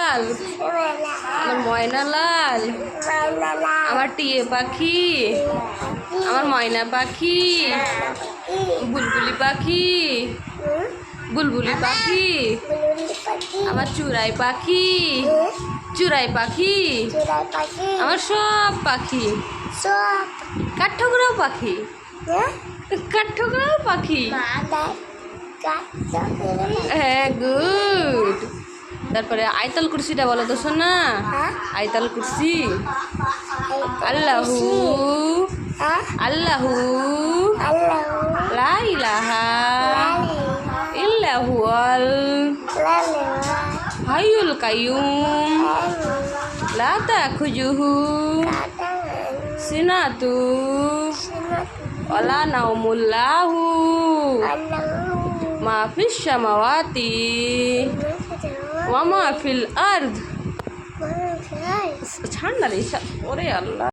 লাল, আমার ময়না লাল, আমার টিয়ে পাখি, আমার ময়না পাখি, বুলবুলি পাখি, বুলবুলি পাখি, আমার চুরাই পাখি, চুরাই পাখি, আমার সব পাখি, কাঠঠোকরাও পাখি, কাঠঠোকরাও পাখি। হ্যাঁ, গুড। তারপরে আয়তাল কুরসিটা বলো তো শোনা। আয়তাল কুরসি। আল্লাহু আল্লাহু লা ইলাহা ইল্লা হুয়াল হাইয়ুল কাইয়ুম লা তাখুজুহু সিনাতু ওয়ালা নাউমুল্লাহু মা ফিস সামাওয়াতি ওয়া মা ফিল আরদ। ঠান্ডা রে ওরে আল্লাহ।